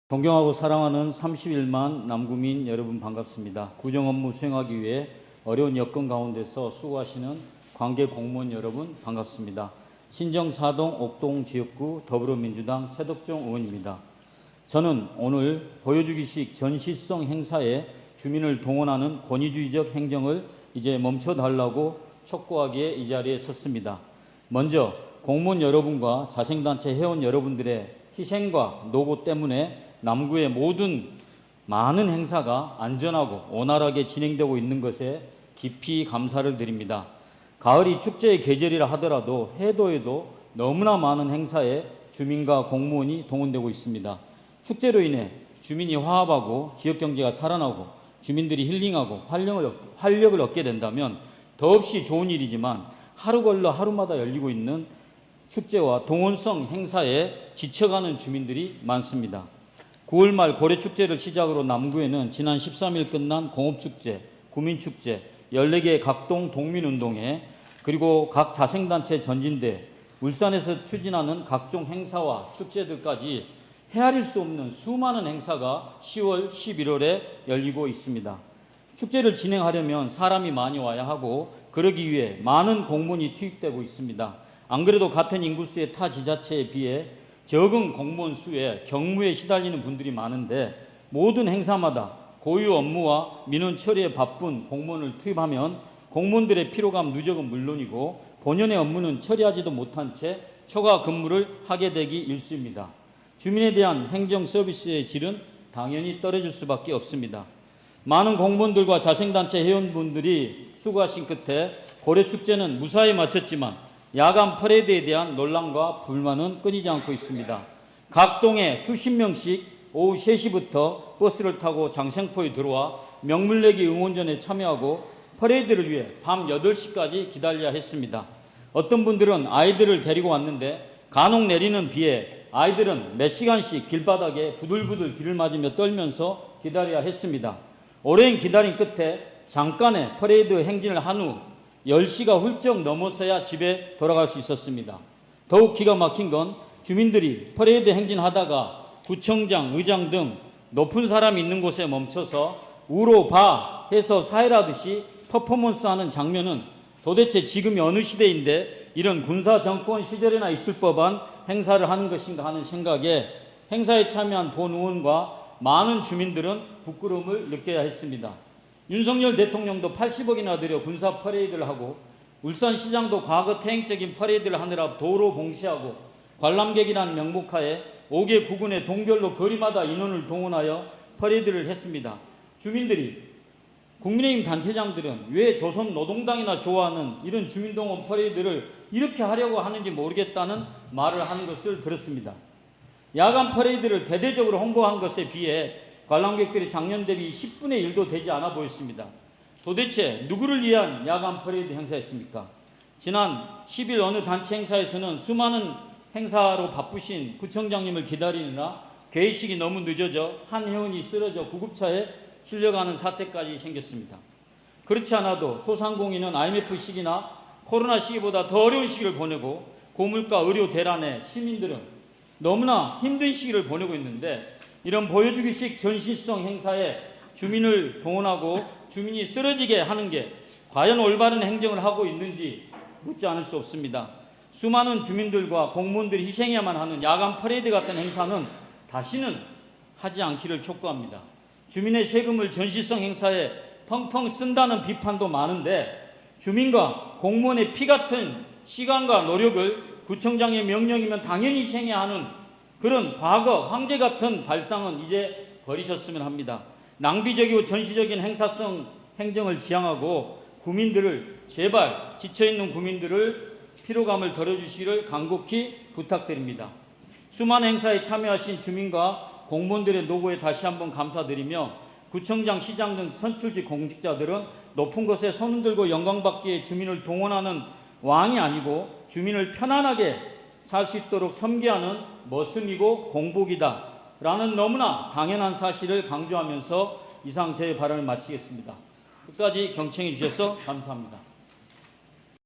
존경하고 사랑하는 31만 남구민 여러분 반갑습니다. 구정 업무 수행하기 위해 어려운 여건 가운데서 수고하시는 관계 공무원 여러분 반갑습니다. 신정 4동 옥동 지역구 더불어민주당 최덕종 의원입니다. 저는 오늘 보여주기식 전시성 행사에 주민을 동원하는 권위주의적 행정을 이제 멈춰달라고 촉구하기에 이 자리에 섰습니다. 먼저 공무원 여러분과 자생단체 회원 여러분들의 희생과 노고 때문에 남구의 모든 많은 행사가 안전하고 원활하게 진행되고 있는 것에 깊이 감사를 드립니다. 가을이 축제의 계절이라 하더라도 해도에도 너무나 많은 행사에 주민과 공무원이 동원되고 있습니다. 축제로 인해 주민이 화합하고 지역경제가 살아나고 주민들이 힐링하고 활력을 얻게 된다면 더없이 좋은 일이지만 하루 걸러 하루마다 열리고 있는 축제와 동원성 행사에 지쳐가는 주민들이 많습니다. 9월 말 고래축제를 시작으로 남구에는 지난 13일 끝난 공업축제, 구민축제, 14개의 각동 동민운동회, 그리고 각 자생단체 전진대, 울산에서 추진하는 각종 행사와 축제들까지 헤아릴 수 없는 수많은 행사가 10월, 11월에 열리고 있습니다. 축제를 진행하려면 사람이 많이 와야 하고 그러기 위해 많은 공무원이 투입되고 있습니다. 안 그래도 같은 인구수의 타 지자체에 비해 적은 공무원 수에 경무에 시달리는 분들이 많은데 모든 행사마다 고유 업무와 민원 처리에 바쁜 공무원을 투입하면 공무원들의 피로감 누적은 물론이고 본연의 업무는 처리하지도 못한 채 초과 근무를 하게 되기 일쑤입니다. 주민에 대한 행정 서비스의 질은 당연히 떨어질 수밖에 없습니다. 많은 공무원들과 자생단체 회원분들이 수고하신 끝에 고래축제는 무사히 마쳤지만 야간 퍼레이드에 대한 논란과 불만은 끊이지 않고 있습니다. 각 동에 수십 명씩 오후 3시부터 버스를 타고 장생포에 들어와 명물내기 응원전에 참여하고 퍼레이드를 위해 밤 8시까지 기다려야 했습니다. 어떤 분들은 아이들을 데리고 왔는데 간혹 내리는 비에 아이들은 몇 시간씩 길바닥에 부들부들 비를 맞으며 떨면서 기다려야 했습니다. 오랜 기다림 끝에 잠깐의 퍼레이드 행진을 한 후 10시가 훌쩍 넘어서야 집에 돌아갈 수 있었습니다. 더욱 기가 막힌 건 주민들이 퍼레이드 행진하다가 구청장, 의장 등 높은 사람이 있는 곳에 멈춰서 우로 봐 해서 사회라듯이 퍼포먼스하는 장면은 도대체 지금이 어느 시대인데 이런 군사 정권 시절에나 있을 법한 행사를 하는 것인가 하는 생각에 행사에 참여한 본 의원과 많은 주민들은 부끄러움을 느껴야 했습니다. 윤석열 대통령도 80억이나 들여 군사 퍼레이드를 하고 울산시장도 과거 태행적인 퍼레이드를 하느라 도로 봉쇄하고 관람객이라는 명목하에 5개 구군의 동별로 거리마다 인원을 동원하여 퍼레이드를 했습니다. 주민들이 국민의힘 단체장들은 왜 조선노동당이나 좋아하는 이런 주민동원 퍼레이드를 이렇게 하려고 하는지 모르겠다는 말을 하는 것을 들었습니다. 야간 퍼레이드를 대대적으로 홍보한 것에 비해 관람객들이 작년 대비 10분의 1도 되지 않아 보였습니다. 도대체 누구를 위한 야간 퍼레이드 행사였습니까? 지난 10일 어느 단체 행사에서는 수많은 행사로 바쁘신 구청장님을 기다리느라 개회식이 너무 늦어져 한 회원이 쓰러져 구급차에 실려가는 사태까지 생겼습니다. 그렇지 않아도 소상공인은 IMF 시기나 코로나 시기보다 더 어려운 시기를 보내고 고물가 의료 대란에 시민들은 너무나 힘든 시기를 보내고 있는데 이런 보여주기식 전시성 행사에 주민을 동원하고 주민이 쓰러지게 하는 게 과연 올바른 행정을 하고 있는지 묻지 않을 수 없습니다. 수많은 주민들과 공무원들이 희생해야만 하는 야간 퍼레이드 같은 행사는 다시는 하지 않기를 촉구합니다. 주민의 세금을 전시성 행사에 펑펑 쓴다는 비판도 많은데 주민과 공무원의 피 같은 시간과 노력을 구청장의 명령이면 당연히 희생해야 하는 그런 과거 황제 같은 발상은 이제 버리셨으면 합니다. 낭비적이고 전시적인 행사성 행정을 지향하고 국민들을 제발 지쳐있는 국민들을 피로감을 덜어주시기를 간곡히 부탁드립니다. 수많은 행사에 참여하신 주민과 공무원들의 노고에 다시 한번 감사드리며 구청장, 시장 등 선출직 공직자들은 높은 곳에 손을 들고 영광받기에 주민을 동원하는 왕이 아니고 주민을 편안하게 살 수 있도록 섬기하는 머슴이고 공복이다 라는 너무나 당연한 사실을 강조하면서 이상 제 발언을 마치겠습니다. 끝까지 경청해 주셔서 감사합니다.